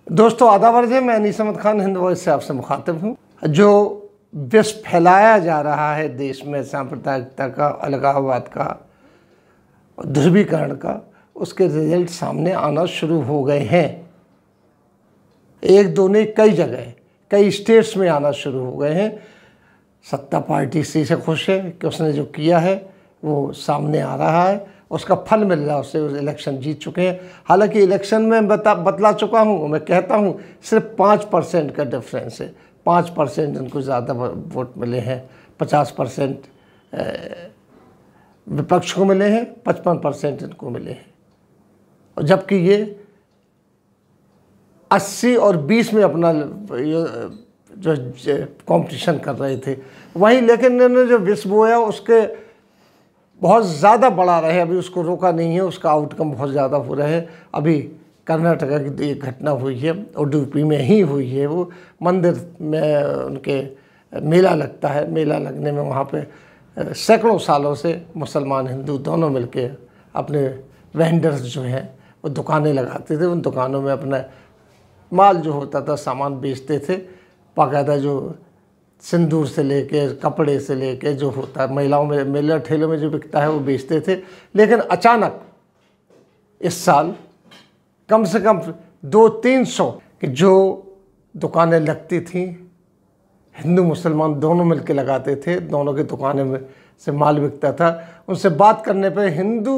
दोस्तों आदाब अर्ज़ है, मैं अनीस अहमद खान हिंद वॉइस से आपसे मुखातिब हूँ। जो विष फैलाया जा रहा है देश में सांप्रदायिकता का, अलगाववाद का, ध्रुवीकरण का, उसके रिजल्ट सामने आना शुरू हो गए हैं। एक दो नहीं, कई जगह, कई स्टेट्स में आना शुरू हो गए हैं। सत्ता पार्टी इसी से खुश है कि उसने जो किया है वो सामने आ रहा है, उसका फल मिल रहा है, उससे इलेक्शन जीत चुके हैं। हालांकि इलेक्शन में बतला चुका हूँ, मैं कहता हूँ सिर्फ 5% का डिफरेंस है। 5% इनको ज़्यादा वोट मिले हैं, 50% विपक्ष को मिले हैं, 55% इनको मिले हैं। और जबकि ये 80 और 20 में अपना जो कंपटीशन कर रहे थे वहीं, लेकिन इन्होंने जो विष बोया उसके बहुत ज़्यादा बढ़ा रहे, अभी उसको रोका नहीं है, उसका आउटकम बहुत ज़्यादा हो रहा है। अभी कर्नाटका की एक घटना हुई है और यूपी में ही हुई है। वो मंदिर में उनके मेला लगता है, मेला लगने में वहाँ पे सैकड़ों सालों से मुसलमान हिंदू दोनों मिलके अपने वेंडर्स जो हैं वो दुकानें लगाते थे। उन दुकानों में अपना माल जो होता था सामान बेचते थे। बाकायदा जो सिंदूर से लेके, कपड़े से लेके, जो होता है महिलाओं में मेला ठेलों में जो बिकता है वो बेचते थे। लेकिन अचानक इस साल कम से कम 200-300 कि जो दुकानें लगती थीं, हिंदू मुसलमान दोनों मिलके लगाते थे, दोनों की दुकानें में से माल बिकता था। उनसे बात करने पे हिंदू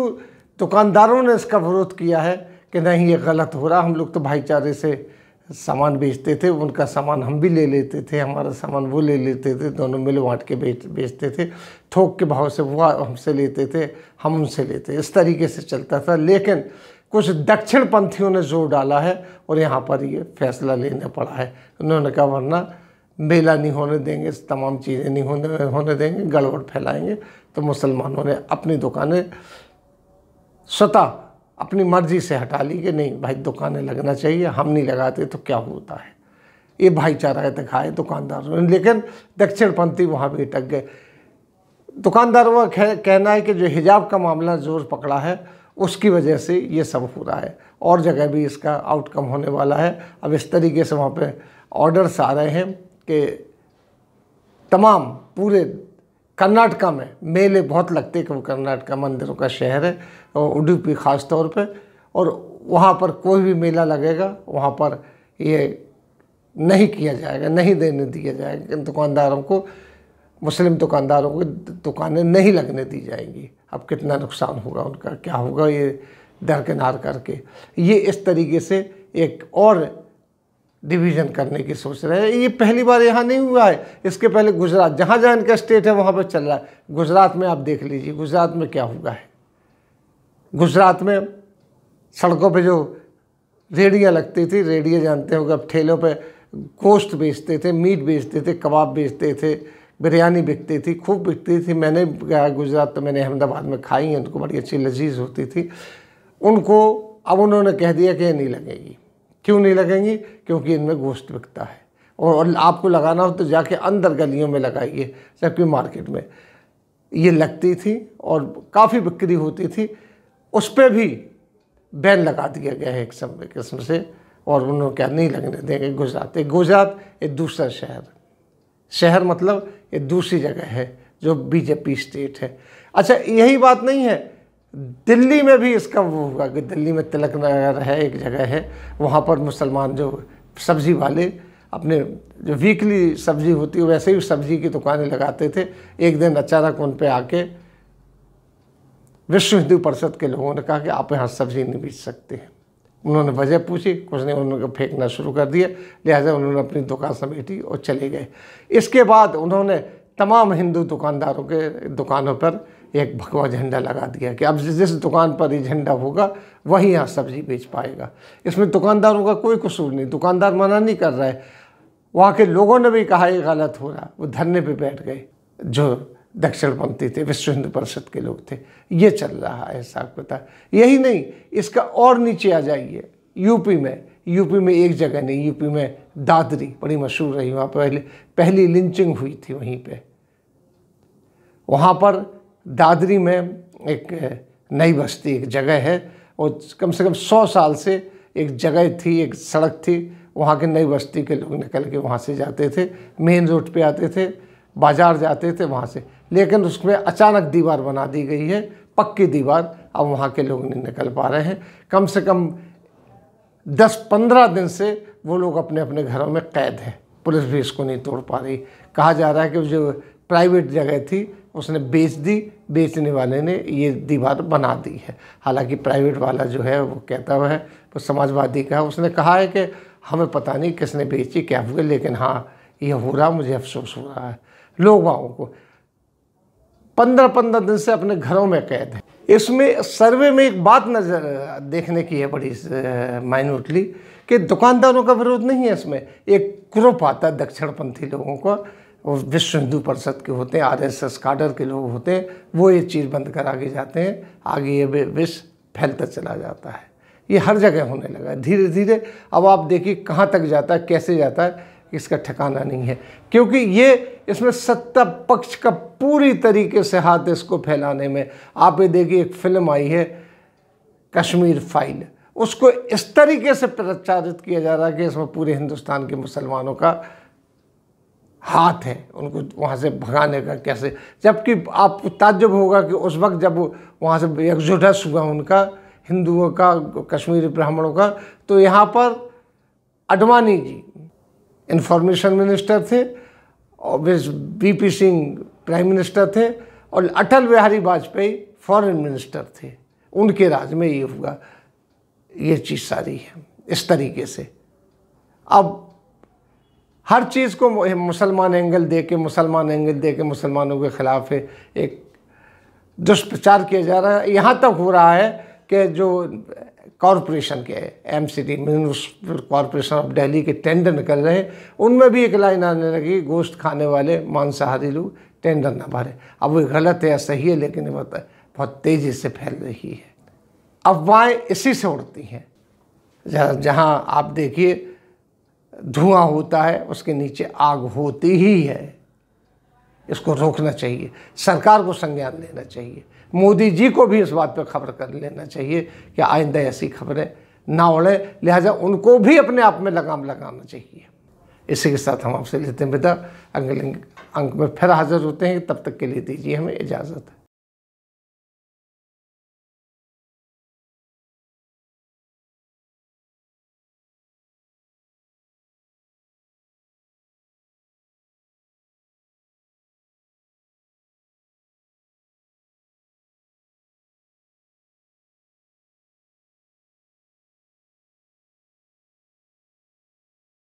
दुकानदारों ने इसका विरोध किया है कि नहीं, ये गलत हो रहा, हम लोग तो भाईचारे से सामान बेचते थे, उनका सामान हम भी ले लेते थे, हमारा सामान वो ले लेते थे, दोनों मिल बांट के बेचते थे। थोक के भाव से वो हमसे लेते थे, हम उनसे लेते, इस तरीके से चलता था। लेकिन कुछ दक्षिण पंथियों ने जोर डाला है और यहाँ पर ये फैसला लेना पड़ा है। उन्होंने कहा वरना मेला नहीं होने देंगे, तमाम चीज़ें नहीं होने देंगे, गड़बड़ फैलाएंगे। तो मुसलमानों ने अपनी दुकानें स्वतः अपनी मर्जी से हटा ली कि नहीं भाई, दुकानें लगना चाहिए, हम नहीं लगाते तो क्या होता है। ये भाईचारा दिखाए दुकानदारों ने। लेकिन दक्षिणपंथी वहाँ भी अटक गए। दुकानदारों का कहना है कि जो हिजाब का मामला जोर पकड़ा है उसकी वजह से ये सब हो रहा है, और जगह भी इसका आउटकम होने वाला है। अब इस तरीके से वहाँ पे ऑर्डर्स आ रहे हैं कि तमाम पूरे कर्नाटका में मेले बहुत लगते हैं, कि वो कर्नाटका मंदिरों का शहर है, और उडुपी ख़ास तौर पे, और वहाँ पर कोई भी मेला लगेगा वहाँ पर ये नहीं किया जाएगा, नहीं देने दिया जाएगा दुकानदारों को, मुस्लिम दुकानदारों को दुकानें नहीं लगने दी जाएंगी। अब कितना नुकसान होगा उनका, क्या होगा, ये दरकिनार करके ये इस तरीके से एक और डिवीज़न करने की सोच रहे हैं। ये पहली बार यहाँ नहीं हुआ है, इसके पहले गुजरात, जहाँ जहाँ इनका स्टेट है वहाँ पर चल रहा है। गुजरात में आप देख लीजिए, गुजरात में क्या हुआ है। गुजरात में सड़कों पे जो रेहड़ियाँ लगती थी, रेहड़ियाँ जानते हो, अब ठेलों पे गोश्त बेचते थे, मीट बेचते थे, कबाब बेचते थे, बिरयानी बिकती थी, खूब बिकती थी। मैंने गया गुजरात तो मैंने अहमदाबाद में खाई है, उनको बड़ी अच्छी लजीज होती थी। उनको अब उन्होंने कह दिया कि ये नहीं लगेगी। क्यों नहीं लगेंगी? क्योंकि इनमें गोश्त बिकता है, और आपको लगाना हो तो जाके अंदर गलियों में लगाइए। जबकि मार्केट में ये लगती थी और काफ़ी बिक्री होती थी, उस पर भी बैन लगा दिया गया है एक किस्म से, और उन्होंने क्या नहीं लगने देंगे। गुजरात एक दूसरा शहर मतलब ये दूसरी जगह है जो बीजेपी स्टेट है। अच्छा, यही बात नहीं है, दिल्ली में भी इसका वो होगा कि दिल्ली में तिलक नगर है, एक जगह है, वहाँ पर मुसलमान जो सब्ज़ी वाले अपने जो वीकली सब्ज़ी होती है वैसे ही सब्ज़ी की दुकानें लगाते थे। एक दिन अचानक उन पे आके विश्व हिंदू परिषद के लोगों ने कहा कि आप यहाँ सब्ज़ी नहीं बेच सकते हैं। उन्होंने वजह पूछी, कुछ नहीं, उन्होंने फेंकना शुरू कर दिया। लिहाजा उन्होंने अपनी दुकान समेटी और चले गए। इसके बाद उन्होंने तमाम हिंदू दुकानदारों के दुकानों पर एक भगवा झंडा लगा दिया कि अब जिस दुकान पर ये झंडा होगा वही यहाँ सब्ज़ी बेच पाएगा। इसमें दुकानदारों का कोई कसूर नहीं, दुकानदार मना नहीं कर रहा है। वहाँ के लोगों ने भी कहा ये गलत हो रहा, वो धरने पे बैठ गए। जो दक्षिणपंथी थे, विश्व हिंदू परिषद के लोग थे। ये चल रहा है हिसाब किताब। यही नहीं, इसका और नीचे आ जाइए, यूपी में एक जगह नहीं, यूपी में दादरी बड़ी मशहूर रही, वहाँ पहली लिंचिंग हुई थी वहीं पे। वहाँ पर दादरी में एक नई बस्ती एक जगह है, और कम से कम 100 साल से एक जगह थी, एक सड़क थी, वहाँ के नई बस्ती के लोग निकल के वहाँ से जाते थे, मेन रोड पे आते थे, बाज़ार जाते थे वहाँ से। लेकिन उसमें अचानक दीवार बना दी गई है, पक्की दीवार। अब वहाँ के लोग नहीं निकल पा रहे हैं। कम से कम 10-15 दिन से वो लोग अपने अपने घरों में कैद हैं। पुलिस भी इसको नहीं तोड़ पा रही। कहा जा रहा है कि जो प्राइवेट जगह थी उसने बेच दी, बेचने वाले ने ये दीवार बना दी है। हालांकि प्राइवेट वाला जो है वो कहता हुआ है, वो समाजवादी का है, उसने कहा है कि हमें पता नहीं किसने बेची, क्या हुआ, लेकिन हाँ ये हो रहा, मुझे अफसोस हो रहा है। लोगों को 15-15 दिन से अपने घरों में कैद है। इसमें सर्वे में एक बात नज़र देखने की है बड़ी माइन्यूटली, कि दुकानदारों का विरोध नहीं है इसमें। एक ग्रुप आता है दक्षिणपंथी लोगों का, वो विश्व हिंदू परिषद के होते हैं, RSS काडर के लोग होते हैं, वो ये चीज़ बंद करा के जाते हैं, आगे ये विष फैलता चला जाता है। ये हर जगह होने लगा है धीरे धीरे। अब आप देखिए कहाँ तक जाता है, कैसे जाता है, इसका ठिकाना नहीं है। क्योंकि ये इसमें सत्ता पक्ष का पूरी तरीके से हाथ इसको फैलाने में। आप ये देखिए एक फिल्म आई है कश्मीर फाइल, उसको इस तरीके से प्रचारित किया जा रहा है कि इसमें पूरे हिंदुस्तान के मुसलमानों का हाथ है, उनको वहाँ से भगाने का कैसे। जबकि आपको ताज्जुब होगा कि उस वक्त जब वहाँ से एक्सोडस हुआ उनका, हिंदुओं का, कश्मीरी ब्राह्मणों का, तो यहाँ पर आडवाणी जी इंफॉर्मेशन मिनिस्टर थे और VP सिंह प्राइम मिनिस्टर थे और अटल बिहारी वाजपेयी फॉरेन मिनिस्टर थे। उनके राज में ये हुआ, ये चीज़ सारी है इस तरीके से। अब हर चीज़ को मुसलमान एंगल दे के मुसलमानों के खिलाफ एक दुष्प्रचार किया जा रहा है। यहाँ तक हो रहा है कि जो कॉरपोरेशन के MCD municipal corporation of Delhi के टेंडर निकल रहे हैं, उनमें भी एक लाइन आने लगी, गोश्त खाने वाले मांसाहारी लोग टेंडर ना भरे। अब वो गलत है या सही है, लेकिन बहुत तेज़ी से फैल रही है। अफवाहें इसी से उड़ती हैं। जहाँ आप देखिए धुआं होता है उसके नीचे आग होती ही है। इसको रोकना चाहिए, सरकार को संज्ञान लेना चाहिए, मोदी जी को भी इस बात पर खबर कर लेना चाहिए कि आइंदा ऐसी खबरें ना उड़े, लिहाजा उनको भी अपने आप में लगाम लगाना चाहिए। इसी के साथ हम आपसे लेते हैं विदा। अगले अंक में फिर हाजिर होते हैं, तब तक के लिए दीजिए हमें इजाज़त।